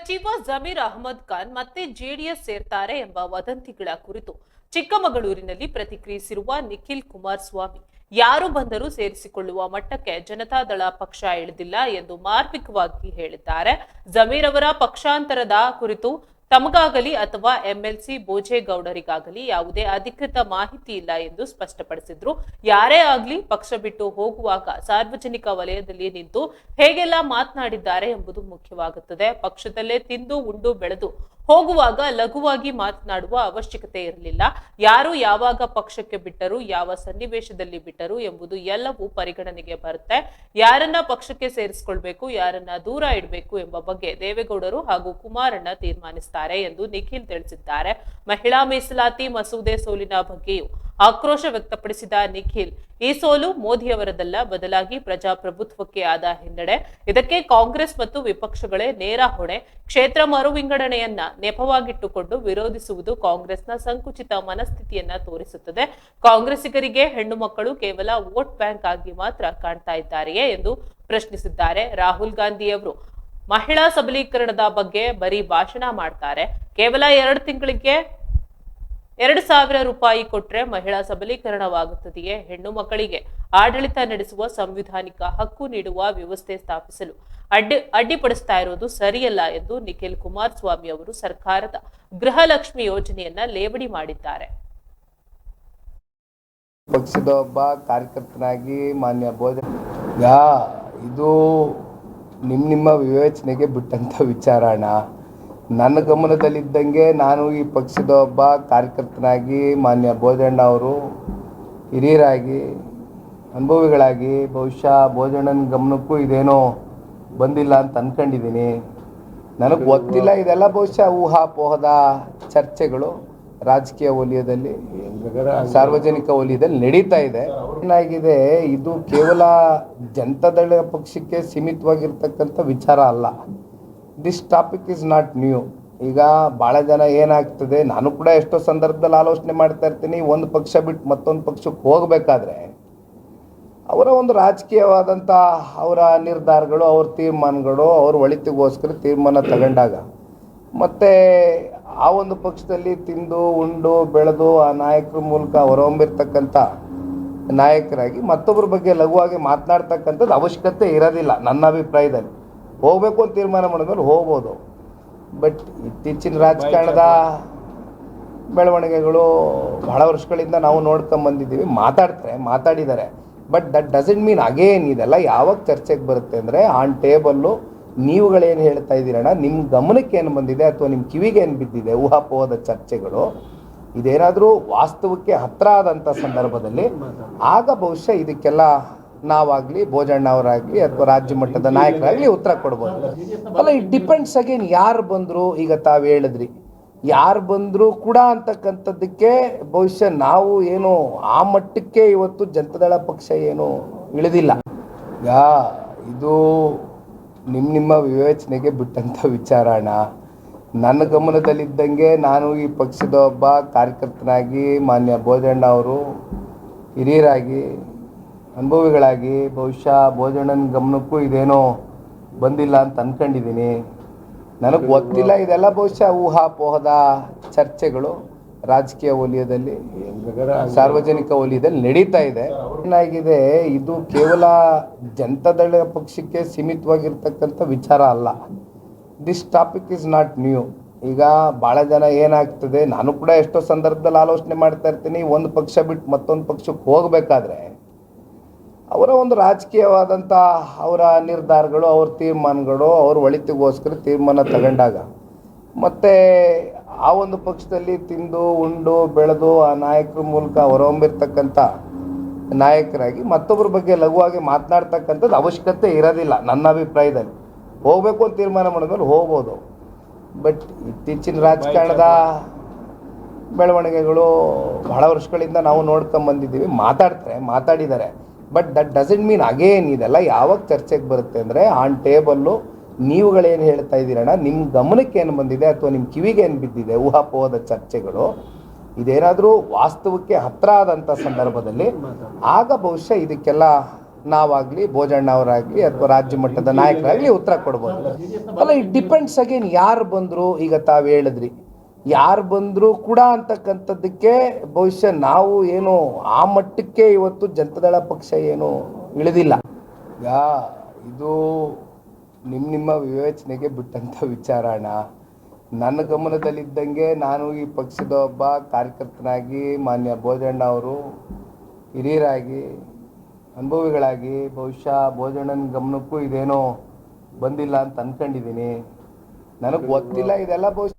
ಸಚಿವ ಜಮೀರ್ ಅಹಮದ್ ಖಾನ್ ಮತ್ತೆ ಜೆಡಿಎಸ್ ಸೇರ್ತಾರೆ ಎಂಬ ವದಂತಿಗಳ ಕುರಿತು ಚಿಕ್ಕಮಗಳೂರಿನಲ್ಲಿ ಪ್ರತಿಕ್ರಿಯಿಸಿರುವ ನಿಖಿಲ್ ಕುಮಾರಸ್ವಾಮಿ ಯಾರು ಬಂದರೂ ಸೇರಿಸಿಕೊಳ್ಳುವ ಮಟ್ಟಕ್ಕೆ ಜನತಾದಳ ಪಕ್ಷ ಇಳಿದಿಲ್ಲ ಎಂದು ಮಾರ್ಮಿಕವಾಗಿ ಹೇಳಿದ್ದಾರೆ. ಜಮೀರ್ ಅವರ ಪಕ್ಷಾಂತರದ ಕುರಿತು ತಮಗಾಗಲಿ ಅಥವಾ ಎಂಎಲ್ಸಿ ಬೋಜೇಗೌಡರಿಗಾಗಲಿ ಯಾವುದೇ ಅಧಿಕೃತ ಮಾಹಿತಿ ಇಲ್ಲ ಎಂದು ಸ್ಪಷ್ಟಪಡಿಸಿದ್ರು. ಯಾರೇ ಆಗ್ಲಿ ಪಕ್ಷ ಬಿಟ್ಟು ಹೋಗುವಾಗ ಸಾರ್ವಜನಿಕ ವಲಯದಲ್ಲಿ ನಿಂತು ಹೇಗೆಲ್ಲ ಮಾತನಾಡಿದ್ದಾರೆ ಎಂಬುದು ಮುಖ್ಯವಾಗುತ್ತದೆ. ಪಕ್ಷದಲ್ಲೇ ತಿಂದು ಉಂಡು ಬೆಳೆದು ಹೋಗುವಾಗ ಲಘುವಾಗಿ ಮಾತನಾಡುವ ಅವಶ್ಯಕತೆ ಇರಲಿಲ್ಲ. ಯಾರು ಯಾವಾಗ ಪಕ್ಷಕ್ಕೆ ಬಿಟ್ಟರು, ಯಾವ ಸನ್ನಿವೇಶದಲ್ಲಿ ಬಿಟ್ಟರು ಎಂಬುದು ಎಲ್ಲವೂ ಪರಿಗಣನೆಗೆ ಬರುತ್ತೆ. ಯಾರನ್ನ ಪಕ್ಷಕ್ಕೆ ಸೇರಿಸಿಕೊಳ್ಬೇಕು, ಯಾರನ್ನ ದೂರ ಇಡಬೇಕು ಎಂಬ ಬಗ್ಗೆ ದೇವೇಗೌಡರು ಹಾಗೂ ಕುಮಾರಣ್ಣ ತೀರ್ಮಾನಿಸುತ್ತಾರೆ ಎಂದು ನಿಖಿಲ್ ತಿಳಿಸಿದ್ದಾರೆ. ಮಹಿಳಾ ಮೀಸಲಾತಿ ಮಸೂದೆ ಸೋಲಿನ ಬಗ್ಗೆಯೂ ಆಕ್ರೋಶ ವ್ಯಕ್ತಪಡಿಸಿದ ನಿಖಿಲ್, ಈ ಸೋಲು ಮೋದಿಯವರದಲ್ಲ, ಬದಲಾಗಿ ಪ್ರಜಾಪ್ರಭುತ್ವಕ್ಕೆ ಆದ ಹಿನ್ನಡೆ. ಇದಕ್ಕೆ ಕಾಂಗ್ರೆಸ್ ಮತ್ತು ವಿಪಕ್ಷಗಳೇ ನೇರ ಹೊಣೆ. ಕ್ಷೇತ್ರ ಮರು ವಿಂಗಡಣೆಯನ್ನ ನೆಪವಾಗಿಟ್ಟುಕೊಂಡು ವಿರೋಧಿಸುವುದು ಕಾಂಗ್ರೆಸ್ನ ಸಂಕುಚಿತ ಮನಸ್ಥಿತಿಯನ್ನ ತೋರಿಸುತ್ತದೆ. ಕಾಂಗ್ರೆಸ್ಸಿಗರಿಗೆ ಹೆಣ್ಣು ಮಕ್ಕಳು ಕೇವಲ ವೋಟ್ ಬ್ಯಾಂಕ್ ಆಗಿ ಮಾತ್ರ ಕಾಣ್ತಾ ಇದ್ದಾರೆಯೇ ಎಂದು ಪ್ರಶ್ನಿಸಿದ್ದಾರೆ. ರಾಹುಲ್ ಗಾಂಧಿಯವರು ಮಹಿಳಾ ಸಬಲೀಕರಣದ ಬಗ್ಗೆ ಬರೀ ಭಾಷಣ ಮಾಡ್ತಾರೆ. ಕೇವಲ 2 ತಿಂಗಳಿಗೆ 2,000 ರೂಪಾಯಿ ಕೊಟ್ರೆ ಮಹಿಳಾ ಸಬಲೀಕರಣವಾಗುತ್ತದೆಯೇ? ಹೆಣ್ಣು ಮಕ್ಕಳಿಗೆ ಆಡಳಿತ ನಡೆಸುವ ಸಂವಿಧಾನಿಕ ಹಕ್ಕು ನೀಡುವ ವ್ಯವಸ್ಥೆ ಸ್ಥಾಪಿಸಲು ಅಡ್ಡಿಪಡಿಸ್ತಾ ಇರೋದು ಸರಿಯಲ್ಲ ಎಂದು ನಿಖಿಲ್ ಕುಮಾರಸ್ವಾಮಿ ಅವರು ಸರ್ಕಾರದ ಗೃಹಲಕ್ಷ್ಮಿ ಯೋಜನೆಯನ್ನ ಲೇವಡಿ ಮಾಡಿದ್ದಾರೆ. ಪಕ್ಷದ ಒಬ್ಬ ಕಾರ್ಯಕರ್ತನಾಗಿ ಮಾನ್ಯ ಇದು ನಿಮ್ಮ ವಿವೇಚನೆಗೆ ಬಿಟ್ಟಂತ ವಿಚಾರಣ. ನನ್ನ ಗಮನದಲ್ಲಿದ್ದಂಗೆ ನಾನು ಈ ಪಕ್ಷದ ಒಬ್ಬ ಕಾರ್ಯಕರ್ತನಾಗಿ ಮಾನ್ಯ ಬೋಜಣ್ಣ ಅವರು ಹಿರಿಯರಾಗಿ ಅನುಭವಿಗಳಾಗಿ ಬಹುಶಃ ಬೋಜಣ್ಣನ ಗಮನಕ್ಕೂ ಇದೇನೋ ಬಂದಿಲ್ಲ ಅಂತ ಅನ್ಕೊಂಡಿದ್ದೀನಿ. ನನಗೆ ಗೊತ್ತಿಲ್ಲ, ಇದೆಲ್ಲ ಬಹುಶಃ ಊಹಾಪೋಹದ ಚರ್ಚೆಗಳು ರಾಜಕೀಯ ವಲಯದಲ್ಲಿ, ಸಾರ್ವಜನಿಕ ವಲಯದಲ್ಲಿ ನಡೀತಾ ಇದೆ. ಏನಾಗಿದೆ, ಇದು ಕೇವಲ ಜನತಾದಳ ಪಕ್ಷಕ್ಕೆ ಸೀಮಿತವಾಗಿರ್ತಕ್ಕಂಥ ವಿಚಾರ ಅಲ್ಲ. This topic is not new. ಈಗ ಭಾಳ ಜನ ಏನಾಗ್ತದೆ, ನಾನು ಕೂಡ ಎಷ್ಟೋ ಸಂದರ್ಭದಲ್ಲಿ ಆಲೋಚನೆ ಮಾಡ್ತಾ ಇರ್ತೀನಿ, ಒಂದು ಪಕ್ಷ ಬಿಟ್ಟು ಮತ್ತೊಂದು ಪಕ್ಷಕ್ಕೆ ಹೋಗಬೇಕಾದ್ರೆ ಅವರ ಒಂದು ರಾಜಕೀಯವಾದಂಥ ಅವರ ನಿರ್ಧಾರಗಳು, ಅವ್ರ ತೀರ್ಮಾನಗಳು, ಅವ್ರ ಒಳಿತಿಗೋಸ್ಕರ ತೀರ್ಮಾನ ತಗೊಂಡಾಗ ಮತ್ತು ಆ ಒಂದು ಪಕ್ಷದಲ್ಲಿ ತಿಂದು ಉಂಡು ಬೆಳೆದು ಆ ನಾಯಕರ ಮೂಲಕ ಹೊರಹೊಮ್ಮಿರ್ತಕ್ಕಂಥ ನಾಯಕರಾಗಿ ಮತ್ತೊಬ್ಬರ ಬಗ್ಗೆ ಲಘುವಾಗಿ ಮಾತನಾಡ್ತಕ್ಕಂಥದ್ದು ಅವಶ್ಯಕತೆ ಇರೋದಿಲ್ಲ. ನನ್ನ ಅಭಿಪ್ರಾಯದಲ್ಲಿ ಹೋಗಬೇಕು ಅಂತ ತೀರ್ಮಾನ ಮಾಡಿದ್ಮೇಲೆ ಹೋಗ್ಬೋದು. ಬಟ್ ಇತ್ತೀಚಿನ ರಾಜಕಾರಣದ ಬೆಳವಣಿಗೆಗಳು ಬಹಳ ವರ್ಷಗಳಿಂದ ನಾವು ನೋಡ್ಕೊಂಬಂದಿದ್ದೀವಿ. ಮಾತಾಡಿದ್ದಾರೆ. But that doesn't mean again ಇದೆಲ್ಲ ಯಾವಾಗ ಚರ್ಚೆಗೆ ಬರುತ್ತೆ ಅಂದರೆ, ಆನ್ ಟೇಬಲ್ಲು ನೀವುಗಳೇನು ಹೇಳ್ತಾ ಇದ್ದೀರಣ್ಣ, ನಿಮ್ಮ ಗಮನಕ್ಕೆ ಏನು ಬಂದಿದೆ ಅಥವಾ ನಿಮ್ಮ ಕಿವಿಗೆ ಏನು ಬಿದ್ದಿದೆ ಊಹಾಪೋಹದ ಚರ್ಚೆಗಳು, ಇದೇನಾದರೂ ವಾಸ್ತವಕ್ಕೆ ಹತ್ರ ಆದಂಥ ಸಂದರ್ಭದಲ್ಲಿ ಆಗ ಬಹುಶಃ ಇದಕ್ಕೆಲ್ಲ ನಾವಾಗಲಿ ಬೋಜಣ್ಣ ಅವರಾಗಲಿ ಅಥವಾ ರಾಜ್ಯ ಮಟ್ಟದ ನಾಯಕರಾಗಲಿ ಉತ್ತರ ಕೊಡ್ಬೋದು. ಅಲ್ಲ, ಇಟ್ ಡಿಪೆಂಡ್ಸ್ ಅಗೇನ್ ಯಾರು ಬಂದರು. ಈಗ ತಾವು ಹೇಳಿದ್ರಿ ಯಾರು ಬಂದರೂ ಕೂಡ ಅಂತಕ್ಕಂಥದ್ದಕ್ಕೆ ಬಹುಶಃ ನಾವು ಏನು ಆ ಮಟ್ಟಕ್ಕೆ ಇವತ್ತು ಜನತಾದಳ ಪಕ್ಷ ಏನು ಇಳಿದಿಲ್ಲ. ಇದು ನಿಮ್ಮ ವಿವೇಚನೆಗೆ ಬಿಟ್ಟಂಥ ವಿಚಾರಣ. ನನ್ನ ಗಮನದಲ್ಲಿದ್ದಂಗೆ ನಾನು ಈ ಪಕ್ಷದ ಒಬ್ಬ ಕಾರ್ಯಕರ್ತನಾಗಿ ಮಾನ್ಯ ಬೋಜಣ್ಣ ಅವರು ಹಿರಿಯರಾಗಿ ಅನುಭವಿಗಳಾಗಿ ಬಹುಶಃ ಬೋಜಣ್ಣನ ಗಮನಕ್ಕೂ ಇದೇನೋ ಬಂದಿಲ್ಲ ಅಂತ ಅನ್ಕೊಂಡಿದ್ದೀನಿ. ನನಗೆ ಗೊತ್ತಿಲ್ಲ, ಇದೆಲ್ಲ ಬಹುಶಃ ಊಹಾಪೋಹದ ಚರ್ಚೆಗಳು ರಾಜಕೀಯ ವಲಯದಲ್ಲಿ, ಸಾರ್ವಜನಿಕ ವಲಯದಲ್ಲಿ ನಡೀತಾ ಇದೆ. ಏನಾಗಿದೆ, ಇದು ಕೇವಲ ಜನತಾದಳ ಪಕ್ಷಕ್ಕೆ ಸೀಮಿತವಾಗಿರ್ತಕ್ಕಂಥ ವಿಚಾರ ಅಲ್ಲ. This topic is not new. ಈಗ ಭಾಳ ಜನ ಏನಾಗ್ತದೆ, ನಾನು ಕೂಡ ಎಷ್ಟೋ ಸಂದರ್ಭದಲ್ಲಿ ಆಲೋಚನೆ ಮಾಡ್ತಾ ಇರ್ತೀನಿ, ಒಂದು ಪಕ್ಷ ಬಿಟ್ಟು ಮತ್ತೊಂದು ಪಕ್ಷಕ್ಕೆ ಹೋಗಬೇಕಾದ್ರೆ ಅವರ ಒಂದು ರಾಜಕೀಯವಾದಂಥ ಅವರ ನಿರ್ಧಾರಗಳು, ಅವ್ರ ತೀರ್ಮಾನಗಳು, ಅವ್ರ ಒಳಿತಿಗೋಸ್ಕರ ತೀರ್ಮಾನ ತಗೊಂಡಾಗ ಮತ್ತು ಆ ಒಂದು ಪಕ್ಷದಲ್ಲಿ ತಿಂದು ಉಂಡು ಬೆಳೆದು ಆ ನಾಯಕರ ಮೂಲಕ ಹೊರಹೊಮ್ಮಿರ್ತಕ್ಕಂಥ ನಾಯಕರಾಗಿ ಮತ್ತೊಬ್ಬರ ಬಗ್ಗೆ ಲಘುವಾಗಿ ಮಾತನಾಡ್ತಕ್ಕಂಥದ್ದು ಅವಶ್ಯಕತೆ ಇರೋದಿಲ್ಲ. ನನ್ನ ಅಭಿಪ್ರಾಯದಲ್ಲಿ ಹೋಗಬೇಕು ಅಂತ ತೀರ್ಮಾನ ಮಾಡಿದ್ಮೇಲೆ ಹೋಗ್ಬೋದು. ಬಟ್ ಇತ್ತೀಚಿನ ರಾಜಕಾರಣದ ಬೆಳವಣಿಗೆಗಳು ಬಹಳ ವರ್ಷಗಳಿಂದ ನಾವು ನೋಡ್ಕೊಂಬಂದಿದ್ದೀವಿ. ಮಾತಾಡಿದ್ದಾರೆ. But that doesn't mean again ಇದೆಲ್ಲ ಯಾವಾಗ ಚರ್ಚೆಗೆ ಬರುತ್ತೆ ಅಂದರೆ, ಆನ್ ಟೇಬಲ್ಲು ನೀವುಗಳೇನು ಹೇಳ್ತಾ ಇದ್ದೀರಣ್ಣ, ನಿಮ್ಮ ಗಮನಕ್ಕೆ ಏನು ಬಂದಿದೆ ಅಥವಾ ನಿಮ್ಮ ಕಿವಿಗೆ ಏನು ಬಿದ್ದಿದೆ ಊಹಾಪೋಹದ ಚರ್ಚೆಗಳು, ಇದೇನಾದರೂ ವಾಸ್ತವಕ್ಕೆ ಹತ್ರ ಆದಂಥ ಸಂದರ್ಭದಲ್ಲಿ ಆಗ ಬಹುಶಃ ಇದಕ್ಕೆಲ್ಲ ನಾವಾಗಲಿ ಭೋಜಣ್ಣ ಅವರಾಗಲಿ ಅಥವಾ ರಾಜ್ಯ ಮಟ್ಟದ ನಾಯಕರಾಗಲಿ ಉತ್ತರ ಕೊಡ್ಬೋದು. ಅಲ್ಲ, ಇಟ್ ಡಿಪೆಂಡ್ಸ್ ಅಗೇನ್ ಯಾರು ಬಂದರು. ಈಗ ತಾವು ಹೇಳಿದ್ರಿ ಯಾರು ಬಂದರೂ ಕೂಡ ಅಂತಕ್ಕಂಥದ್ದಕ್ಕೆ ಬಹುಶಃ ನಾವು ಏನು ಆ ಮಟ್ಟಕ್ಕೆ ಇವತ್ತು ಜನತಾದಳ ಪಕ್ಷ ಏನು ಇಳಿದಿಲ್ಲ. ಈಗ ಇದು ನಿಮ್ಮ ವಿವೇಚನೆಗೆ ಬಿಟ್ಟಂಥ ವಿಚಾರ ಅಣ್ಣ. ನನ್ನ ಗಮನದಲ್ಲಿದ್ದಂಗೆ ನಾನು ಈ ಪಕ್ಷದ ಒಬ್ಬ ಕಾರ್ಯಕರ್ತನಾಗಿ ಮಾನ್ಯ ಭೋಜಣ್ಣ ಅವರು ಹಿರಿಯರಾಗಿ ಅನುಭವಿಗಳಾಗಿ ಬಹುಶಃ ಭೋಜಣ್ಣನ ಗಮನಕ್ಕೂ ಇದೇನೋ ಬಂದಿಲ್ಲ ಅಂತ ಅಂದ್ಕೊಂಡಿದ್ದೀನಿ. ನನಗೆ ಗೊತ್ತಿಲ್ಲ ಇದೆಲ್ಲ ಬಹುಶಃ